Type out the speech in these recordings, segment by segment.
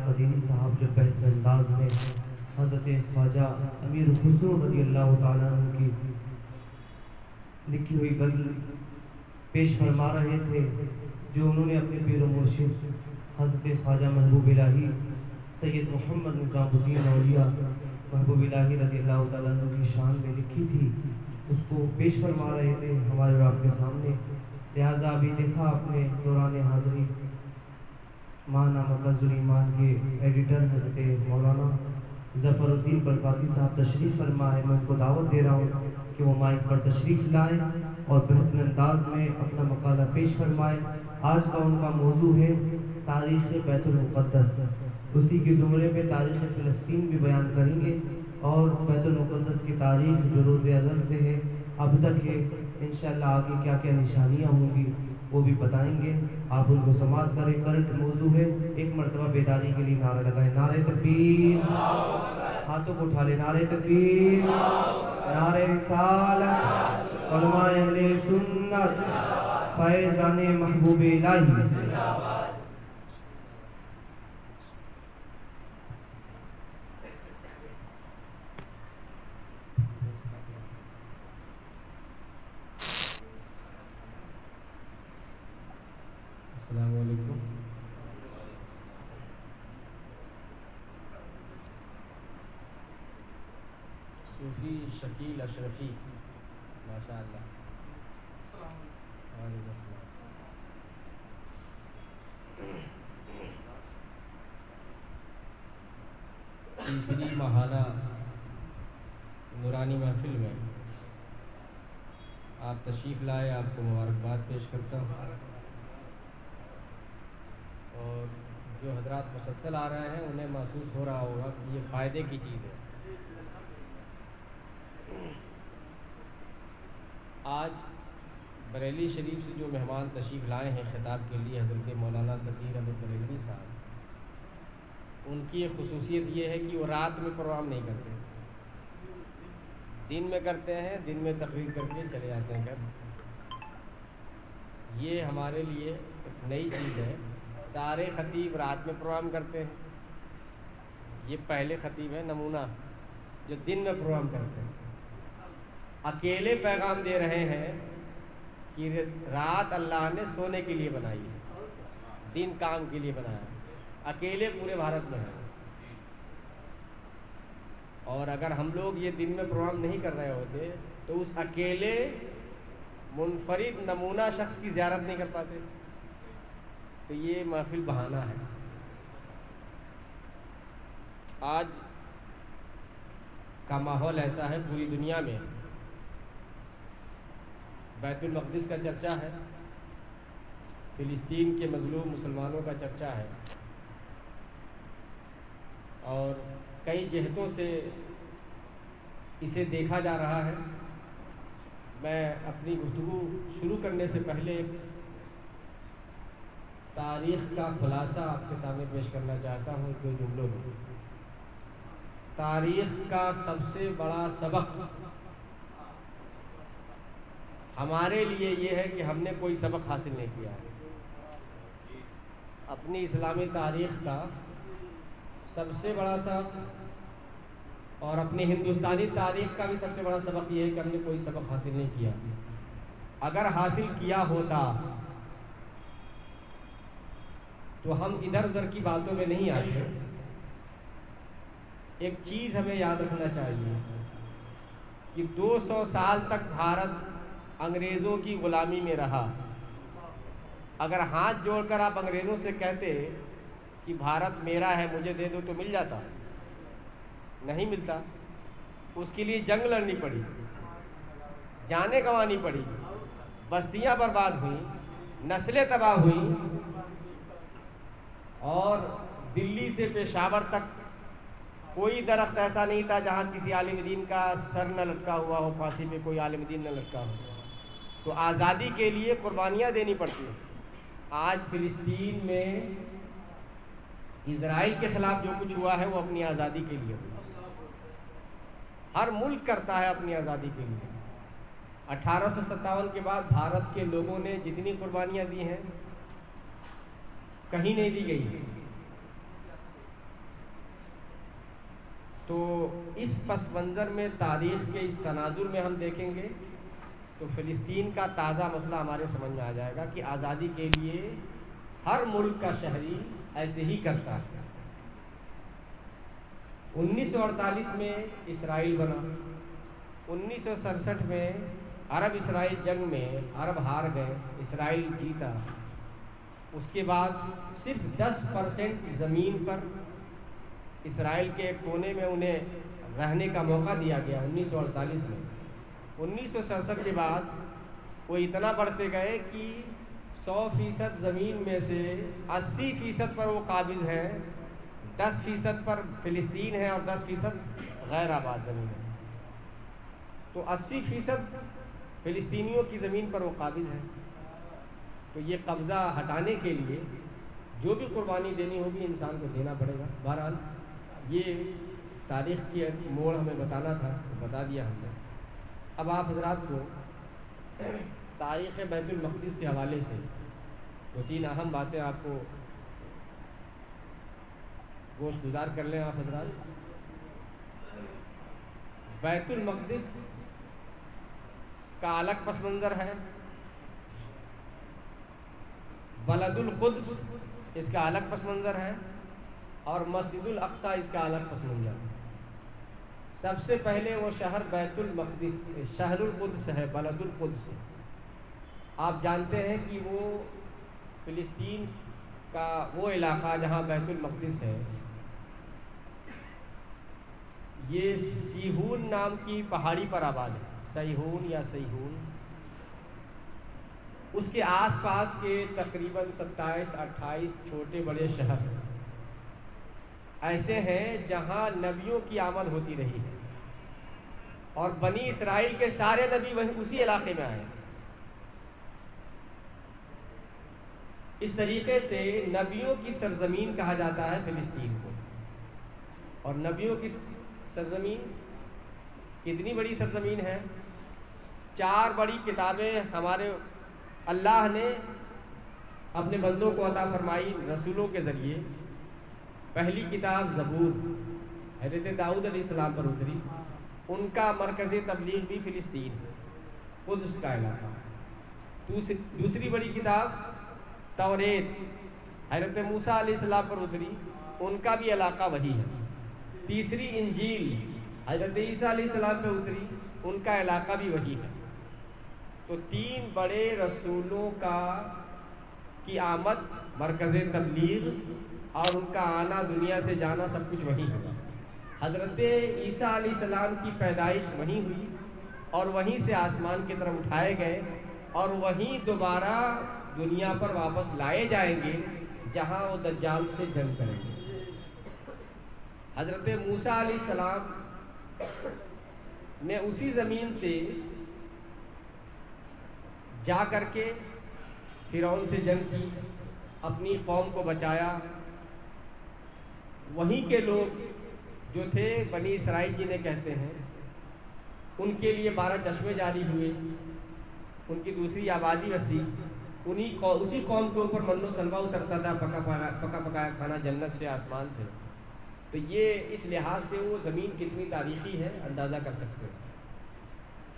مدینی صاحب جو بہتر انداز میں حضرت خواجہ امیر خسرو رضی اللہ تعالیٰ عنہ کی لکھی ہوئی غزل پیش فرما رہے تھے، جو انہوں نے اپنے پیر و مرشد حضرت خواجہ محبوب الہی سید محمد نظام الدین اولیاء محبوب الہی رضی اللہ تعالیٰ عنہ کی شان میں لکھی تھی، اس کو پیش فرما رہے تھے ہمارے اور آپ کے سامنے۔ لہٰذا ابھی دیکھا آپ نے دوران حاضری ماہنامہ کنز الایمان کے ایڈیٹر حضرت مولانا ظفر الدین برکاتی صاحب تشریف فرما ہے۔ میں ان کو دعوت دے رہا ہوں کہ وہ مائک پر تشریف لائیں اور بہترین انداز میں اپنا مقالہ پیش فرمائیں۔ آج کا ان کا موضوع ہے تاریخ بیت المقدس، اسی کے زمرے میں تاریخ فلسطین بھی بیان کریں گے، اور بیت المقدس کی تاریخ جو روز ازل سے ہے اب تک ہے، انشاءاللہ آگے کیا کیا نشانیاں ہوں گی وہ بھی بتائیں گے، آپ ان کو سماعت کریں۔ کرنٹ موضوع ہے، ایک مرتبہ بیداری کے لیے نعرہ لگائیں، نعرہ تکبیر، ہاتھوں کو اٹھا لیں، نعرہ تکبیر، نعرہ رسالت، علماء اہل سنت، فیضان محبوب الہی۔ السلام علیکم۔ صوفی شکیل اشرفی، ماشاء اللہ۔ وعلیکم السلام۔ تیسری ماہانہ نورانی محفل میں آپ تشریف لائے، آپ کو مبارکباد پیش کرتا ہوں، اور جو حضرات مسلسل آ رہے ہیں انہیں محسوس ہو رہا ہوگا کہ یہ فائدے کی چیز ہے۔ آج بریلی شریف سے جو مہمان تشریف لائے ہیں خطاب کے لیے، حضرت مولانا تقی احمد بریلوی صاحب، ان کی ایک خصوصیت یہ ہے کہ وہ رات میں پروگرام نہیں کرتے، دن میں کرتے ہیں، دن میں تقریر کر کے چلے جاتے ہیں گھر۔ یہ ہمارے لیے ایک نئی چیز ہے، سارے خطیب رات میں پروگرام کرتے ہیں، یہ پہلے خطیب ہے نمونہ جو دن میں پروگرام کرتے ہیں، اکیلے پیغام دے رہے ہیں کہ رات اللہ نے سونے کے لیے بنائی ہے، دن کام کے لیے بنایا ہے، اکیلے پورے بھارت میں ہے۔ اور اگر ہم لوگ یہ دن میں پروگرام نہیں کر رہے ہوتے تو اس اکیلے منفرد نمونہ شخص کی زیارت نہیں کر پاتے، تو یہ محفل بہانہ ہے۔ آج کا ماحول ایسا ہے، پوری دنیا میں بیت المقدس کا چرچا ہے، فلسطین کے مظلوم مسلمانوں کا چرچا ہے، اور کئی جہتوں سے اسے دیکھا جا رہا ہے۔ میں اپنی گفتگو شروع کرنے سے پہلے تاریخ کا خلاصہ آپ کے سامنے پیش کرنا چاہتا ہوں دو جملوں میں۔ تاریخ کا سب سے بڑا سبق ہمارے لیے یہ ہے کہ ہم نے کوئی سبق حاصل نہیں کیا ہے۔ اپنی اسلامی تاریخ کا سب سے بڑا سبق، اور اپنی ہندوستانی تاریخ کا بھی سب سے بڑا سبق یہ ہے کہ ہم نے کوئی سبق حاصل نہیں کیا۔ اگر حاصل کیا ہوتا تو ہم ادھر ادھر کی باتوں میں نہیں آتے۔ ایک چیز ہمیں یاد رکھنا چاہیے کہ 200 سال تک بھارت انگریزوں کی غلامی میں رہا۔ اگر ہاتھ جوڑ کر آپ انگریزوں سے کہتے کہ بھارت میرا ہے مجھے دے دو تو مل جاتا؟ نہیں ملتا۔ اس کے لیے جنگ لڑنی پڑی، جانیں گنوانی پڑی، بستیاں برباد ہوئیں، نسلیں تباہ ہوئیں، اور دلی سے پشاور تک کوئی درخت ایسا نہیں تھا جہاں کسی عالم دین کا سر نہ لٹکا ہوا ہو، پھانسی پہ کوئی عالم دین نہ لٹکا ہو۔ تو آزادی کے لیے قربانیاں دینی پڑتی ہیں۔ آج فلسطین میں اسرائیل کے خلاف جو کچھ ہوا ہے وہ اپنی آزادی کے لیے ہوا۔ ہر ملک کرتا ہے اپنی آزادی کے لیے۔ 1857 کے بعد بھارت کے لوگوں نے جتنی قربانیاں دی ہیں کہیں نہیں دی گئی۔ اس پس منظر میں تاریخ کے اس تناظر میں ہم دیکھیں گے تو فلسطین کا تازہ مسئلہ ہمارے سمجھ میں آ جائے گا کہ آزادی کے لیے ہر ملک کا شہری ایسے ہی کرتا ہے۔ 1948 میں اسرائیل بنا، 1967 میں عرب اسرائیل جنگ میں عرب ہار گئے، اسرائیل جیتا۔ اس کے بعد صرف 10% زمین پر اسرائیل کے ایک کونے میں انہیں رہنے کا موقع دیا گیا 1948 میں۔ 1967 کے بعد وہ اتنا بڑھتے گئے کہ 100% زمین میں سے 80% پر وہ قابض ہیں، 10% پر فلسطین ہے اور 10% غیر آباد زمین ہے۔ تو 80% فلسطینیوں کی زمین پر وہ قابض ہیں۔ تو یہ قبضہ ہٹانے کے لیے جو بھی قربانی دینی ہوگی انسان کو دینا پڑے گا۔ بہرحال یہ تاریخ کی موڑ ہمیں بتانا تھا، بتا دیا ہم نے۔ اب آپ حضرات کو تاریخ بیت المقدس کے حوالے سے 2-3 اہم باتیں آپ کو گوشت گزار کر لیں آپ حضرات۔ بیت المقدس کا الگ پس منظر ہے، بلد القدس اس کا الگ پس منظر ہے، اور مسجد الاقصی اس کا الگ پس منظر ہے۔ سب سے پہلے وہ شہر بیت المقدس شہر القدس ہے، بلد القدس۔ آپ جانتے ہیں کہ وہ فلسطین کا وہ علاقہ جہاں بیت المقدس ہے، یہ سیہون نام کی پہاڑی پر آباد ہے، سیہون یا سیہون۔ اس کے آس پاس کے تقریباً 27-28 چھوٹے بڑے شہر ایسے ہیں جہاں نبیوں کی آمد ہوتی رہی ہے، اور بنی اسرائیل کے سارے نبی وہیں اسی علاقے میں آئے۔ اس طریقے سے نبیوں کی سرزمین کہا جاتا ہے فلسطین کو۔ اور نبیوں کی سرزمین کتنی بڑی سرزمین ہے؟ 4 بڑی کتابیں ہمارے اللہ نے اپنے بندوں کو عطا فرمائی رسولوں کے ذریعے۔ پہلی کتاب زبور حضرت داؤد علیہ السلام پر اتری، ان کا مرکز تبلیغ بھی فلسطین ہے، قدس کا علاقہ۔ دوسری بڑی کتاب توریت حضرت موسیٰ علیہ السلام پر اتری، ان کا بھی علاقہ وہی ہے۔ تیسری انجیل حضرت عیسیٰ علیہ السلام پہ اتری، ان کا علاقہ بھی وہی ہے۔ تو 3 بڑے رسولوں کی آمد، مرکز تبلیغ اور ان کا آنا، دنیا سے جانا، سب کچھ وہیں ہوا۔ حضرت عیسیٰ علیہ السلام کی پیدائش وہیں ہوئی، اور وہیں سے آسمان کی طرف اٹھائے گئے، اور وہیں دوبارہ دنیا پر واپس لائے جائیں گے جہاں وہ دجال سے جنگ کریں گے۔ حضرت موسیٰ علیہ السلام نے اسی زمین سے جا کر کے فرعون سے جنگ کی، اپنی قوم کو بچایا۔ وہیں کے لوگ جو تھے بنی اسرائیل جنہیں کہتے ہیں، ان کے لیے 12 چشمے جاری ہوئے، ان کی دوسری آبادی وسیع، اسی قوم کے اوپر من و سلوہ اترتا تھا، پکا پکایا کھانا جنت سے، آسمان سے۔ تو یہ اس لحاظ سے وہ زمین کتنی تاریخی ہے اندازہ کر سکتے ہیں۔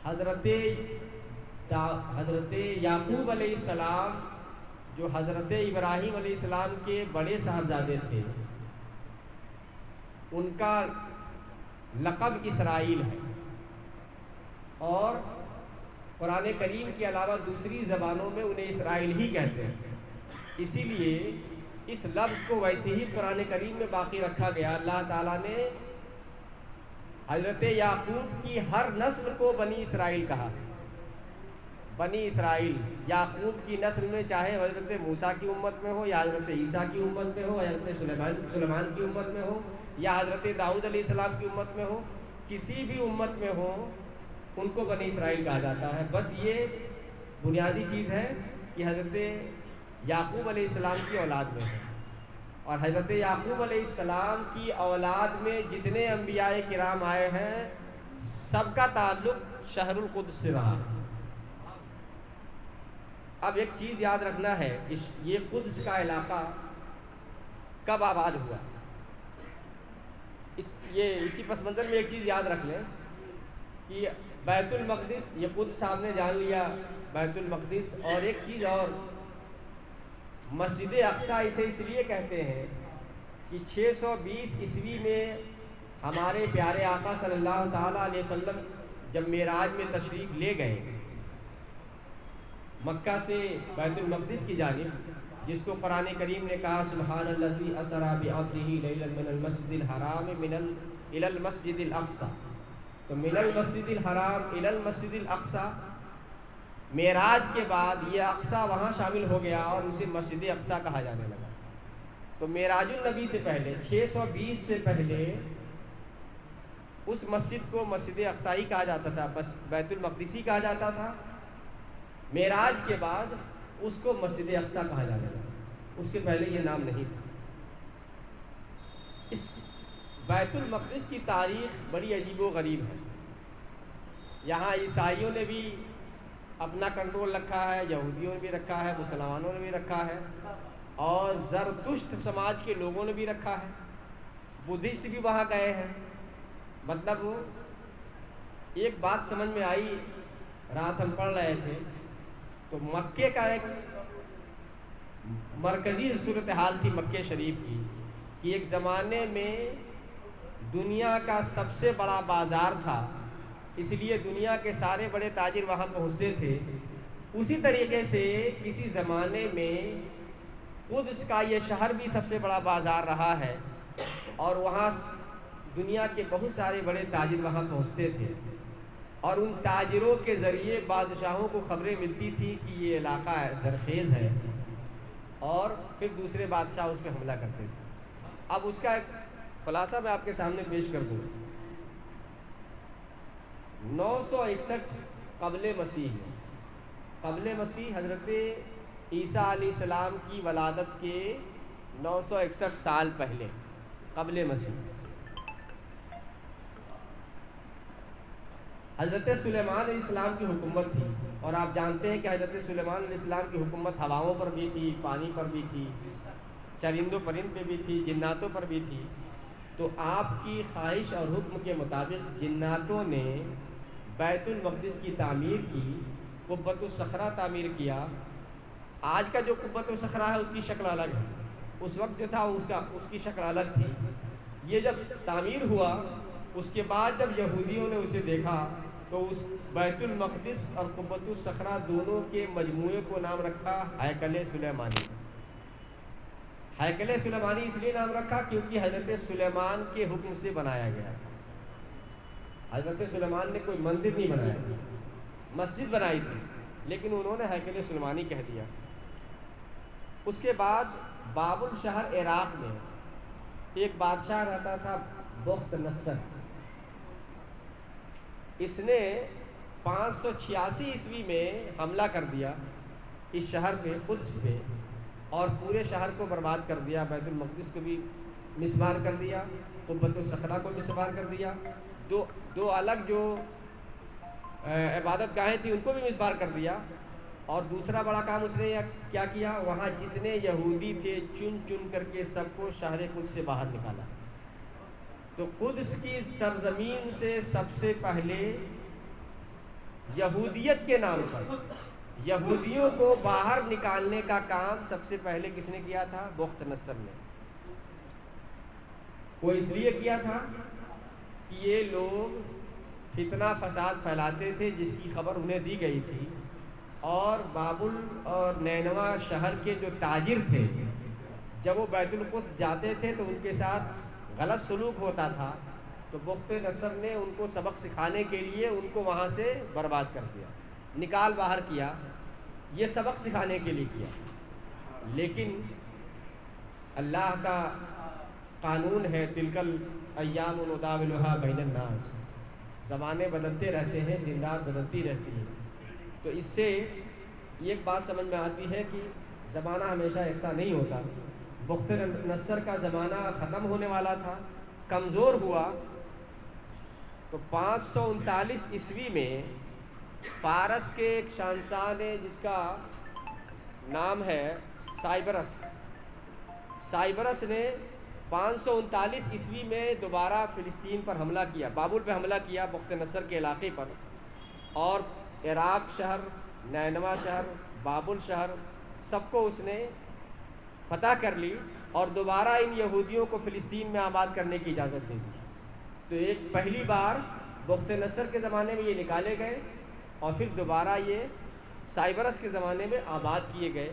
حضرت یعقوب علیہ السلام جو حضرت ابراہیم علیہ السلام کے بڑے صاحبزادے تھے، ان کا لقب اسرائیل ہے، اور قرآن کریم کے علاوہ دوسری زبانوں میں انہیں اسرائیل ہی کہتے ہیں۔ اسی لیے اس لفظ کو ویسے ہی قرآن کریم میں باقی رکھا گیا۔ اللہ تعالیٰ نے حضرت یعقوب کی ہر نسل کو بنی اسرائیل کہا۔ بنی اسرائیل یعقوب کی نسل میں، چاہے حضرت موسیٰ کی امت میں ہو، یا حضرت عیسیٰ کی امت میں ہو، یا حضرت سلیمان کی امت میں ہو، یا حضرت داؤد علیہ السلام کی امت میں ہو، کسی بھی امت میں ہو، ان کو بنی اسرائیل کہا جاتا ہے۔ بس یہ بنیادی چیز ہے کہ حضرت یعقوب علیہ السلام کی اولاد میں ہے، اور حضرت یعقوب علیہ السلام کی اولاد میں جتنے انبیاء کرام آئے ہیں، سب کا تعلق شہر القدس سے رہا۔ اب ایک چیز یاد رکھنا ہے کہ یہ قدس کا علاقہ کب آباد ہوا؟ اسی پس منظر میں ایک چیز یاد رکھ لیں کہ بیت المقدس، یہ قدس صاحب نے جان لیا بیت المقدس، اور ایک چیز اور، مسجد اقصیٰ اسے اس لیے کہتے ہیں کہ 620 عیسوی میں ہمارے پیارے آقا صلی اللہ تعالیٰ علیہ وسلم جب معراج میں تشریف لے گئے مکہ سے بیت المقدس کی جانب، جس کو قرآن کریم نے کہا سبحان الذی اسری بعبدہ لیلا من المسجد الحرام الی المسجد الاقصی، تو من المسجد الحرام الی المسجد الاقصی، معراج کے بعد یہ اقصیٰ وہاں شامل ہو گیا اور اسے مسجد اقصیٰ کہا جانے لگا۔ تو معراج النبی سے پہلے 620 سے پہلے اس مسجد کو مسجد اقصیٰ ہی کہا جاتا تھا، بس بیت المقدسی کہا جاتا تھا۔ معراج کے بعد اس کو مسجد اقصیٰ کہا جانے لگا، اس کے پہلے یہ نام نہیں تھا۔ اس بیت المقدس کی تاریخ بڑی عجیب و غریب ہے۔ یہاں عیسائیوں نے بھی اپنا کنٹرول رکھا ہے، یہودیوں نے بھی رکھا ہے، مسلمانوں نے بھی رکھا ہے، اور زرتشت سماج کے لوگوں نے بھی رکھا ہے، بدھسٹ بھی وہاں گئے ہیں۔ مطلب ایک بات سمجھ میں آئی، رات ہم پڑھ رہے تھے تو مکے کا ایک مرکزی صورتحال تھی مکے شریف کی کہ ایک زمانے میں دنیا کا سب سے بڑا بازار تھا، اس لیے دنیا کے سارے بڑے تاجر وہاں پہنچتے تھے۔ اسی طریقے سے کسی زمانے میں قدس کا یہ شہر بھی سب سے بڑا بازار رہا ہے، اور وہاں دنیا کے بہت سارے بڑے تاجر وہاں پہنچتے تھے، اور ان تاجروں کے ذریعے بادشاہوں کو خبریں ملتی تھی کہ یہ علاقہ زرخیز ہے، اور پھر دوسرے بادشاہ اس پہ حملہ کرتے تھے۔ اب اس کا ایک خلاصہ میں آپ کے سامنے پیش کر دوں۔ 961 قبل مسیح، قبل مسیح حضرت عیسیٰ علیہ السلام کی ولادت کے 961 سال پہلے، قبل مسیح حضرت سلیمان علیہ السلام کی حکومت تھی، اور آپ جانتے ہیں کہ حضرت سلیمان علیہ السلام کی حکومت ہواؤں پر بھی تھی، پانی پر بھی تھی، چرند و پرند پہ بھی تھی، جناتوں پر بھی تھی۔ تو آپ کی خواہش اور حکم کے مطابق جناتوں نے بیت المقدس کی تعمیر کی، قبۃ الصخرہ تعمیر کیا۔ آج کا جو قبۃ الصخرہ ہے اس کی شکل الگ ہے، اس وقت جو تھا اس کی شکل الگ تھی۔ یہ جب تعمیر ہوا، اس کے بعد جب یہودیوں نے اسے دیکھا تو اس بیت المقدس اور قبۃ الصخرہ دونوں کے مجموعے کو نام رکھا ہیکل سلیمانی۔ ہیکل سلیمانی اس لیے نام رکھا کیونکہ حضرت سلیمان کے حکم سے بنایا گیا تھا۔ حضرت سلیمان نے کوئی مندر نہیں بنایا تھا، مسجد بنائی تھی، لیکن انہوں نے ہیکل سلیمانی کہہ دیا۔ اس کے بعد بابل شہر عراق میں ایک بادشاہ رہتا تھا بخت نصر، اس نے 586 عیسوی میں حملہ کر دیا اس شہر پہ، قدس پہ، اور پورے شہر کو برباد کر دیا۔ بیت المقدس کو بھی مسمار کر دیا، قبۃ الصخرہ کو مسمار کر دیا، دو الگ جو عبادت گاہیں تھیں ان کو بھی مسمار کر دیا۔ اور دوسرا بڑا کام اس نے کیا کیا، وہاں جتنے یہودی تھے چن چن کر کے سب کو شہر قدس سے باہر نکالا۔ تو قدس کی سرزمین سے سب سے پہلے یہودیت کے نام پر یہودیوں کو باہر نکالنے کا کام سب سے پہلے کس نے کیا تھا؟ بخت نصر نے۔ وہ اس لیے کیا تھا کہ یہ لوگ فتنہ فساد پھیلاتے تھے جس کی خبر انہیں دی گئی تھی، اور بابل اور نینوا شہر کے جو تاجر تھے جب وہ بیت القدس جاتے تھے تو ان کے ساتھ غلط سلوک ہوتا تھا، تو بخت نصر نے ان کو سبق سکھانے کے لیے ان کو وہاں سے برباد کر دیا، نکال باہر کیا۔ یہ سبق سکھانے کے لیے کیا، لیکن اللہ کا قانون ہے تلک الایام نداولها بین الناس، زمانے بدلتے رہتے ہیں، دن رات بدلتی رہتی ہے۔ تو اس سے ایک بات سمجھ میں آتی ہے کہ زمانہ ہمیشہ یکساں نہیں ہوتا۔ بخت نصر کا زمانہ ختم ہونے والا تھا، کمزور ہوا، تو 539 عیسوی میں فارس کے ایک شہنشاہ نے، جس کا نام ہے سائبرس نے 539 عیسوی میں دوبارہ فلسطین پر حملہ کیا، بابل پہ حملہ کیا، بخت نصر کے علاقے پر، اور عراق شہر، نینوا شہر، بابل شہر، سب کو اس نے فتح کر لی اور دوبارہ ان یہودیوں کو فلسطین میں آباد کرنے کی اجازت دے دی۔ تو ایک پہلی بار بخت نصر کے زمانے میں یہ نکالے گئے اور پھر دوبارہ یہ سائبرس کے زمانے میں آباد کیے گئے،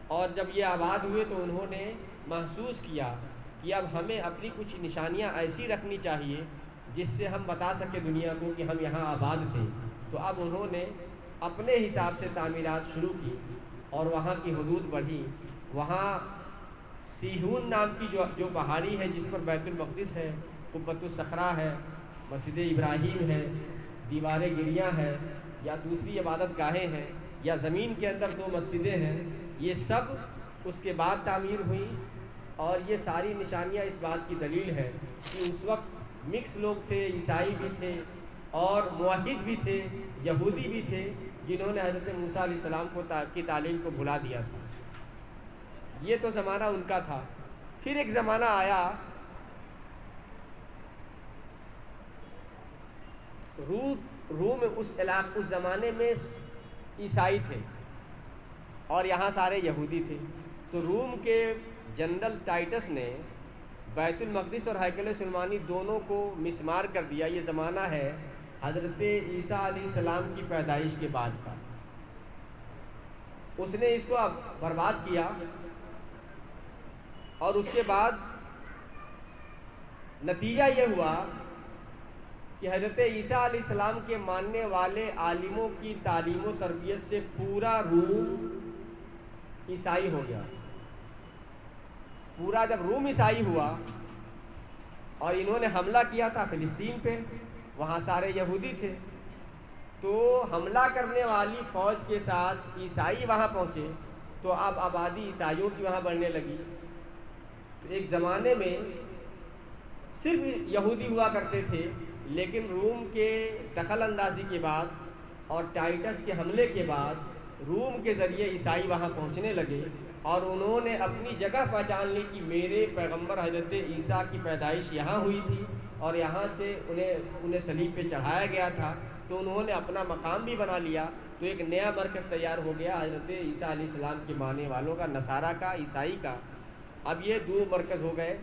اور جب یہ آباد ہوئے تو انہوں نے محسوس کیا کہ اب ہمیں اپنی کچھ نشانیاں ایسی رکھنی چاہیے جس سے ہم بتا سکیں دنیا کو کہ ہم یہاں آباد تھے۔ تو اب انہوں نے اپنے حساب سے تعمیرات شروع کی اور وہاں کی حدود بڑھی۔ وہاں سیہون نام کی جو پہاڑی ہے جس پر بیت المقدس ہے، قبۃ الصخرہ ہے، مسجد ابراہیم ہے، دیوار گریاں ہے، یا دوسری عبادت گاہیں ہیں، یا زمین کے اندر 2 مسجدیں ہیں، یہ سب اس کے بعد تعمیر ہوئی۔ اور یہ ساری نشانیاں اس بات کی دلیل ہے کہ اس وقت مکس لوگ تھے، عیسائی بھی تھے اور موحد بھی تھے، یہودی بھی تھے، جنہوں نے حضرت موسیٰ علیہ السلام کی تعلیم کو بھلا دیا تھا۔ یہ تو زمانہ ان کا تھا۔ پھر ایک زمانہ آیا، روم اس زمانے میں عیسائی تھے اور یہاں سارے یہودی تھے۔ تو روم کے جنرل ٹائٹس نے بیت المقدس اور ہیکل سلیمانی دونوں کو مسمار کر دیا۔ یہ زمانہ ہے حضرت عیسیٰ علیہ السلام کی پیدائش کے بعد کا۔ اس نے اس کو برباد کیا اور اس کے بعد نتیجہ یہ ہوا کہ حضرت عیسیٰ علیہ السلام کے ماننے والے عالموں کی تعلیم و تربیت سے پورا روم عیسائی ہو گیا۔ پورا جب روم عیسائی ہوا اور انہوں نے حملہ کیا تھا فلسطین پہ، وہاں سارے یہودی تھے، تو حملہ کرنے والی فوج کے ساتھ عیسائی وہاں پہنچے تو اب آبادی عیسائیوں کی وہاں بڑھنے لگی۔ تو ایک زمانے میں صرف یہودی ہوا کرتے تھے، لیکن روم کے دخل اندازی کے بعد اور ٹائٹس کے حملے کے بعد روم کے ذریعے عیسائی وہاں پہنچنے لگے اور انہوں نے اپنی جگہ پہچان لی کہ میرے پیغمبر حضرت عیسیٰ کی پیدائش یہاں ہوئی تھی اور یہاں سے انہیں صلیب پہ چڑھایا گیا تھا، تو انہوں نے اپنا مقام بھی بنا لیا۔ تو ایک نیا مرکز تیار ہو گیا حضرت عیسیٰ علیہ السلام کے ماننے والوں کا، نصارہ کا، عیسائی کا۔ اب یہ 2 مرکز ہو گئے۔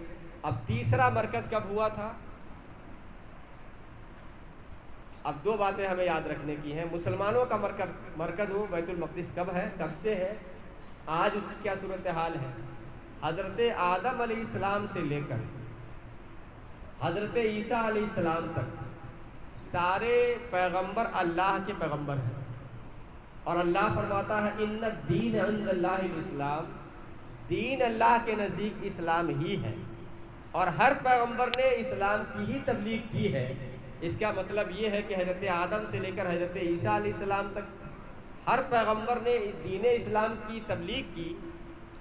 اب تیسرا مرکز کب ہوا تھا؟ اب 2 باتیں ہمیں یاد رکھنے کی ہیں۔ مسلمانوں کا مرکز وہ بیت المقدس کب ہے، کب سے ہے، آج اس کی کیا صورتحال ہے؟ حضرت آدم علیہ السلام سے لے کر حضرت عیسیٰ علیہ السلام تک سارے پیغمبر اللہ کے پیغمبر ہیں، اور اللہ فرماتا ہے ان الدین عند اللہ الاسلام، دین اللہ کے نزدیک اسلام ہی ہے، اور ہر پیغمبر نے اسلام کی ہی تبلیغ کی ہے۔ اس کا مطلب یہ ہے کہ حضرت آدم سے لے کر حضرت عیسیٰ علیہ السلام تک ہر پیغمبر نے اس دین اسلام کی تبلیغ کی،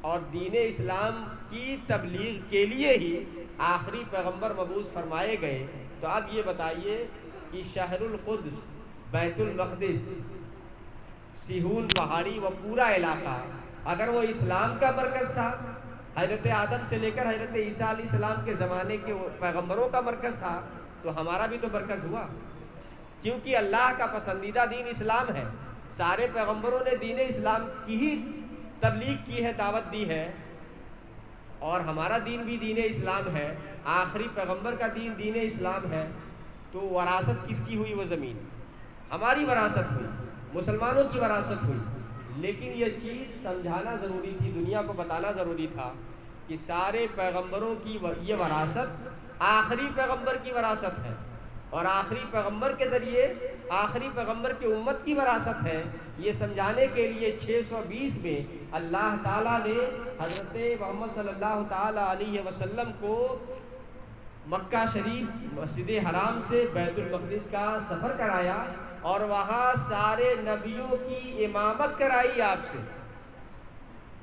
اور دین اسلام کی تبلیغ کے لیے ہی آخری پیغمبر مبعوث فرمائے گئے۔ تو اب یہ بتائیے کہ شہر القدس، بیت المقدس، سیہون پہاڑی، وہ پورا علاقہ اگر وہ اسلام کا مرکز تھا، حضرت آدم سے لے کر حضرت عیسیٰ علیہ السلام کے زمانے کے پیغمبروں کا مرکز تھا، تو ہمارا بھی تو مرکز ہوا، کیونکہ اللہ کا پسندیدہ دین اسلام ہے۔ سارے پیغمبروں نے دین اسلام کی ہی تبلیغ کی ہے، دعوت دی ہے، اور ہمارا دین بھی دین اسلام ہے، آخری پیغمبر کا دین دین اسلام ہے۔ تو وراثت کس کی ہوئی؟ وہ زمین ہماری وراثت ہوئی، مسلمانوں کی وراثت ہوئی۔ لیکن یہ چیز سمجھانا ضروری تھی، دنیا کو بتانا ضروری تھا کہ سارے پیغمبروں کی یہ وراثت آخری پیغمبر کی وراثت ہے، اور آخری پیغمبر کے ذریعے آخری پیغمبر کی امت کی وراثت ہے۔ یہ سمجھانے کے لیے 620 میں اللہ تعالیٰ نے حضرت محمد صلی اللہ تعالیٰ علیہ وسلم کو مکہ شریف مسجد حرام سے بیت المقدس کا سفر کرایا، اور وہاں سارے نبیوں کی امامت کرائی آپ سے۔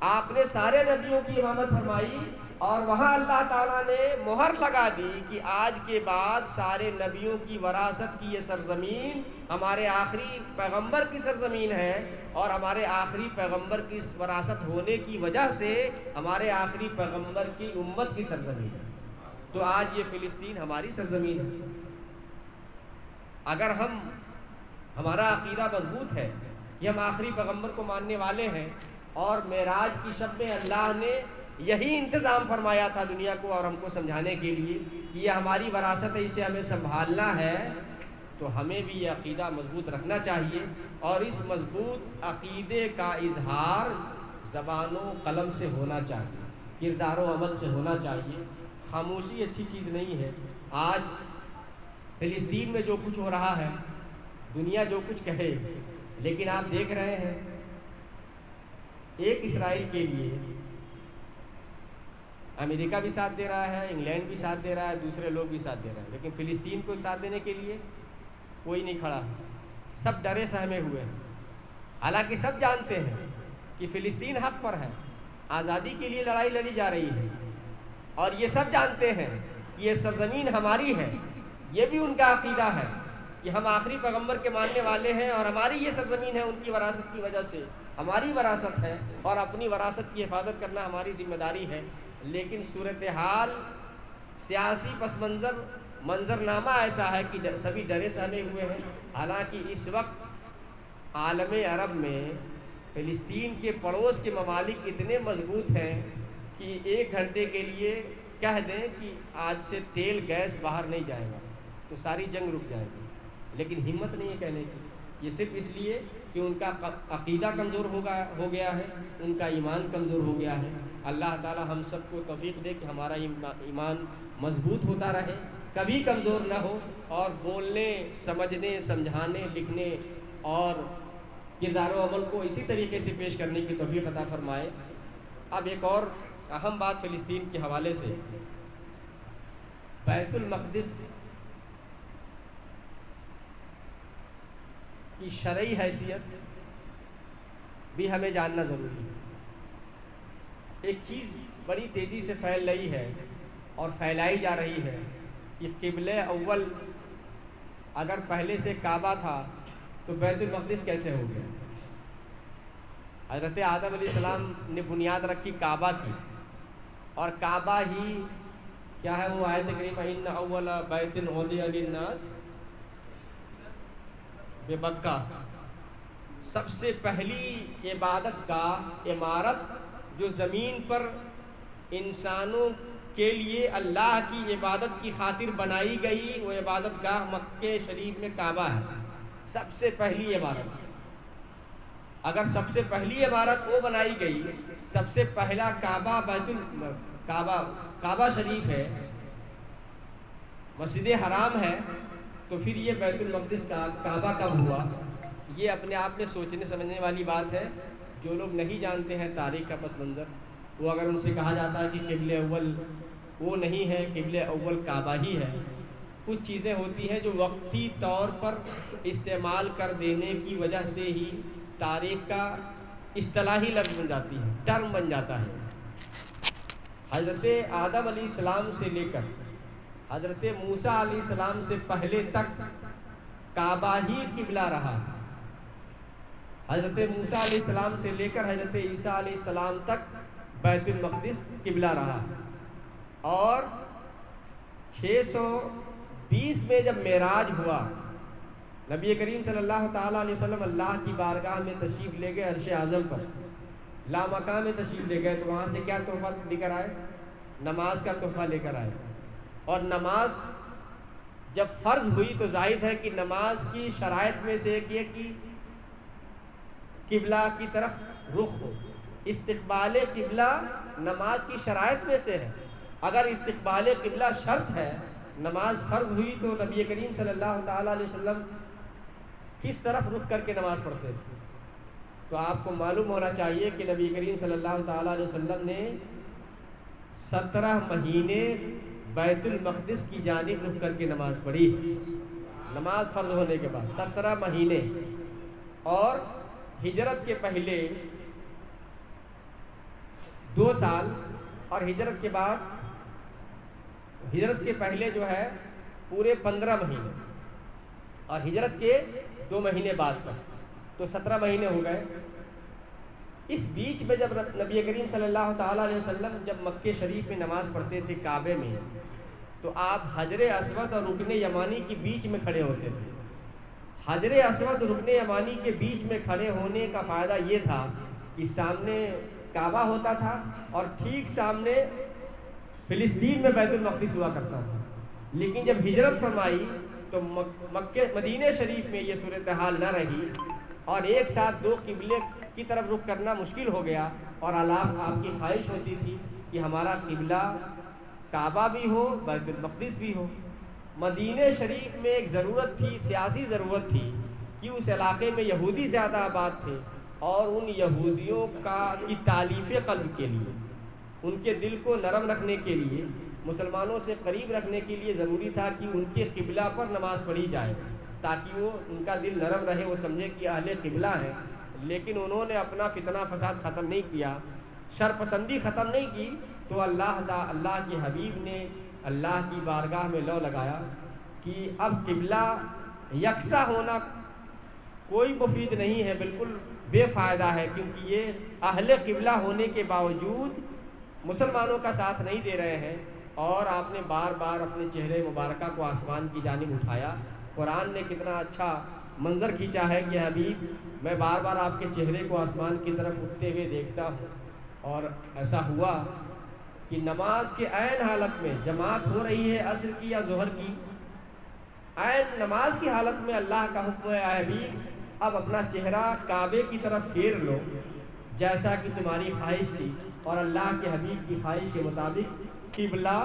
آپ نے سارے نبیوں کی امامت فرمائی، اور وہاں اللہ تعالیٰ نے مہر لگا دی کہ آج کے بعد سارے نبیوں کی وراثت کی یہ سرزمین ہمارے آخری پیغمبر کی سرزمین ہے، اور ہمارے آخری پیغمبر کی وراثت ہونے کی وجہ سے ہمارے آخری پیغمبر کی امت کی سرزمین ہے۔ تو آج یہ فلسطین ہماری سرزمین ہے۔ اگر ہمارا عقیدہ مضبوط ہے کہ ہم آخری پیغمبر کو ماننے والے ہیں، اور معراج کی شب میں اللہ نے یہی انتظام فرمایا تھا دنیا کو اور ہم کو سمجھانے کے لیے کہ یہ ہماری وراثت ہے، اسے ہمیں سنبھالنا ہے، تو ہمیں بھی یہ عقیدہ مضبوط رکھنا چاہیے، اور اس مضبوط عقیدے کا اظہار زبان و قلم سے ہونا چاہیے، کردار و عمل سے ہونا چاہیے۔ خاموشی اچھی چیز نہیں ہے۔ آج فلسطین میں جو کچھ ہو رہا ہے، دنیا جو کچھ کہے، لیکن آپ دیکھ رہے ہیں ایک اسرائیل کے لیے امریکہ بھی ساتھ دے رہا ہے، انگلینڈ بھی ساتھ دے رہا ہے، دوسرے لوگ بھی ساتھ دے رہے ہیں، لیکن فلسطین کو ساتھ دینے کے لیے کوئی نہیں کھڑا، سب ڈرے سہمے ہوئے ہیں۔ حالانکہ سب جانتے ہیں کہ فلسطین حق پر ہے، آزادی کے لیے لڑائی لڑی جا رہی ہے، اور یہ سب جانتے ہیں کہ یہ سرزمین ہماری ہے، یہ بھی ان کا عقیدہ ہے کہ ہم آخری پیغمبر کے ماننے والے ہیں، اور ہماری یہ سرزمین ہے ان کی وراثت کی وجہ سے، ہماری وراثت ہے، اور اپنی وراثت کی حفاظت کرنا ہماری ذمہ داری ہے۔ لیکن صورتحال، سیاسی پس منظرنامہ ایسا ہے کہ سبھی ڈرے سہمے ہوئے ہیں۔ حالانکہ اس وقت عالم عرب میں فلسطین کے پڑوس کے ممالک اتنے مضبوط ہیں کہ 1 گھنٹے کے لیے کہہ دیں کہ آج سے تیل گیس باہر نہیں جائے گا تو ساری جنگ رک جائے گی، لیکن ہمت نہیں ہے کہنے کی۔ یہ صرف اس لیے کہ ان کا عقیدہ کمزور ہو گیا ہے، ان کا ایمان کمزور ہو گیا ہے۔ اللہ تعالی ہم سب کو توفیق دے کہ ہمارا ایمان مضبوط ہوتا رہے، کبھی کمزور نہ ہو، اور بولنے، سمجھنے، سمجھانے، لکھنے اور کردار و عمل کو اسی طریقے سے پیش کرنے کی توفیق عطا فرمائے۔ اب ایک اور اہم بات فلسطین کے حوالے سے، بیت المقدس کی شرعی حیثیت بھی ہمیں جاننا ضروری ہے۔ ایک چیز بڑی تیزی سے پھیل رہی ہے اور پھیلائی جا رہی ہے کہ قبلہ اول اگر پہلے سے کعبہ تھا تو بیت المقدس کیسے ہو گیا؟ حضرت آدم علیہ السلام نے بنیاد رکھی کعبہ کی، اور کعبہ ہی کیا ہے وہ آیت کریمہ ان اول بیت وضع للناس ببکہ، سب سے پہلی عبادت گاہ، عمارت جو زمین پر انسانوں کے لیے اللہ کی عبادت کی خاطر بنائی گئی، وہ عبادت گاہ مکہ شریف میں کعبہ ہے، سب سے پہلی عبادت۔ اگر سب سے پہلی عبادت وہ بنائی گئی، سب سے پہلا کعبہ کعبہ شریف ہے، مسجد حرام ہے، تو پھر یہ بیت المقدس کا کعبہ کب ہوا؟ یہ اپنے آپ میں سوچنے سمجھنے والی بات ہے۔ جو لوگ نہیں جانتے ہیں تاریخ کا پس منظر، وہ اگر ان سے کہا جاتا ہے کہ قبلہ اول وہ نہیں ہے، قبلہ اول کعبہ ہی ہے، کچھ چیزیں ہوتی ہیں جو وقتی طور پر استعمال کر دینے کی وجہ سے ہی تاریخ کا اصطلاحی لفظ بن جاتی ہے، ٹرم بن جاتا ہے۔ حضرت آدم علیہ السلام سے لے کر حضرت موسیٰ علیہ السلام سے پہلے تک کعبہ ہی قبلہ رہا۔ حضرت موسیٰ علیہ السلام سے لے کر حضرت عیسیٰ علیہ السلام تک بیت المقدس قبلہ رہا، اور 620 میں جب معراج ہوا، نبی کریم صلی اللہ تعالیٰ علیہ وسلم اللہ کی بارگاہ میں تشریف لے گئے، عرش اعظم پر لامکان میں تشریف لے گئے، تو وہاں سے کیا تحفہ لے کر آئے؟ نماز کا تحفہ لے کر آئے۔ اور نماز جب فرض ہوئی تو ظاہر ہے کہ نماز کی شرائط میں سے ایک یہ کہ قبلہ کی طرف رخ ہو، استقبال قبلہ نماز کی شرائط میں سے ہے۔ اگر استقبال قبلہ شرط ہے، نماز فرض ہوئی، تو نبی کریم صلی اللہ تعالیٰ علیہ وسلم کس طرف رخ کر کے نماز پڑھتے تھے؟ تو آپ کو معلوم ہونا چاہیے کہ نبی کریم صلی اللہ تعالیٰ علیہ وسلم نے 17 مہینے بیت المقدس کی جانب رخ کر کے نماز پڑھی، نماز فرض ہونے کے بعد 17 مہینے، اور ہجرت کے پہلے 2 سال، اور ہجرت کے بعد، ہجرت کے پہلے جو ہے پورے 15 مہینے، اور ہجرت کے 2 مہینے بعد تک، تو 17 مہینے ہو گئے۔ اس بیچ میں جب نبی کریم صلی اللہ تعالیٰ علیہ وسلم جب مکہ شریف میں نماز پڑھتے تھے کعبے میں، تو آپ حجر اسود اور رکن یمانی کے بیچ میں کھڑے ہوتے تھے۔ حجر اسود رکن یمانی کے بیچ میں کھڑے ہونے کا فائدہ یہ تھا کہ سامنے کعبہ ہوتا تھا اور ٹھیک سامنے فلسطین میں بیت المقدس ہوا کرتا تھا۔ لیکن جب ہجرت فرمائی تو مدینہ شریف میں یہ صورتحال نہ رہی اور ایک ساتھ دو قبلے کی طرف رخ کرنا مشکل ہو گیا، اور آپ کی خواہش ہوتی تھی کہ ہمارا قبلہ کعبہ بھی ہو، بیت المقدس بھی ہو۔ مدینہ شریف میں ایک ضرورت تھی، سیاسی ضرورت تھی کہ اس علاقے میں یہودی زیادہ آباد تھے، اور ان یہودیوں کی تالیف قلب کے لیے، ان کے دل کو نرم رکھنے کے لیے، مسلمانوں سے قریب رکھنے کے لیے ضروری تھا کہ ان کے قبلہ پر نماز پڑھی جائے، تاکہ ان کا دل نرم رہے، وہ سمجھے کہ اہل قبلہ ہیں۔ لیکن انہوں نے اپنا فتنہ فساد ختم نہیں کیا، شرپسندی ختم نہیں کی، تو اللہ کے حبیب نے اللہ کی بارگاہ میں لو لگایا کہ اب قبلہ یکساں ہونا کوئی مفید نہیں ہے، بالکل بے فائدہ ہے، کیونکہ یہ اہل قبلہ ہونے کے باوجود مسلمانوں کا ساتھ نہیں دے رہے ہیں۔ اور آپ نے بار بار اپنے چہرے مبارکہ کو آسمان کی جانب اٹھایا۔ قرآن نے کتنا اچھا منظر کھینچا ہے کہ حبیب میں بار بار آپ کے چہرے کو آسمان کی طرف اٹھتے ہوئے دیکھتا ہوں، اور ایسا ہوا کہ نماز کے عین حالت میں جماعت ہو رہی ہے عصر کی یا ظہر کی، عین نماز کی حالت میں اللہ کا حکم ہے اے حبیب اب اپنا چہرہ کعبے کی طرف پھیر لو جیسا کہ تمہاری خواہش تھی، اور اللہ کے حبیب کی خواہش کے مطابق قبلہ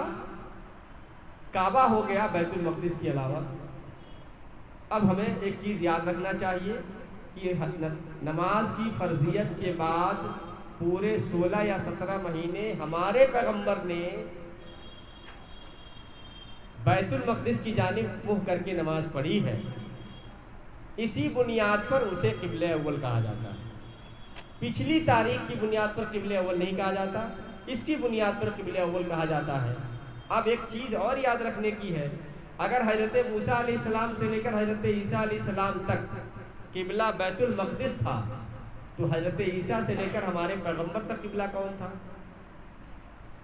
کعبہ ہو گیا بیت المقدس کے علاوہ۔ اب ہمیں ایک چیز یاد رکھنا چاہیے کہ نماز کی فرضیت کے بعد پورے 16 یا 17 مہینے ہمارے پیغمبر نے بیت المقدس کی جانب منہ کر کے نماز پڑھی ہے۔ اسی بنیاد پر اسے قبلہ اول کہا جاتا ہے۔ پچھلی تاریخ کی بنیاد پر قبلہ اول نہیں کہا جاتا، اس کی بنیاد پر قبلہ اول کہا جاتا ہے۔ اب ایک چیز اور یاد رکھنے کی ہے، اگر حضرت موسیٰ علیہ السلام سے لے کر حضرت عیسیٰ علیہ السلام تک قبلہ بیت المقدس تھا، تو حضرت عیسیٰ سے لے کر ہمارے پیغمبر تک قبلہ کون تھا؟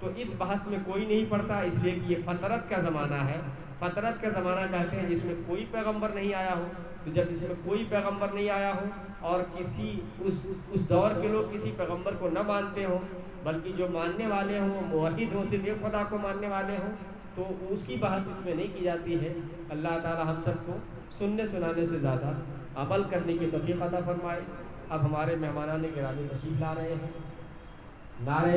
تو اس بحث میں کوئی نہیں پڑتا، اس لیے کہ یہ فطرت کا زمانہ ہے۔ فطرت کا زمانہ کہتے ہیں جس میں کوئی پیغمبر نہیں آیا ہو۔ تو جب اس میں کوئی پیغمبر نہیں آیا ہو اور اس دور کے لوگ کسی پیغمبر کو نہ مانتے ہوں، بلکہ جو ماننے والے ہوں موحد ہوں، صرف ایک خدا کو ماننے والے ہوں، تو اس کی بحث اس میں نہیں کی جاتی ہے۔ اللہ تعالی ہم سب کو سننے سنانے سے زیادہ عمل کرنے کی توفیق عطا فرمائے۔ اب ہمارے مہمانان گرامی تشریف لا رہے ہیں۔ نعرہ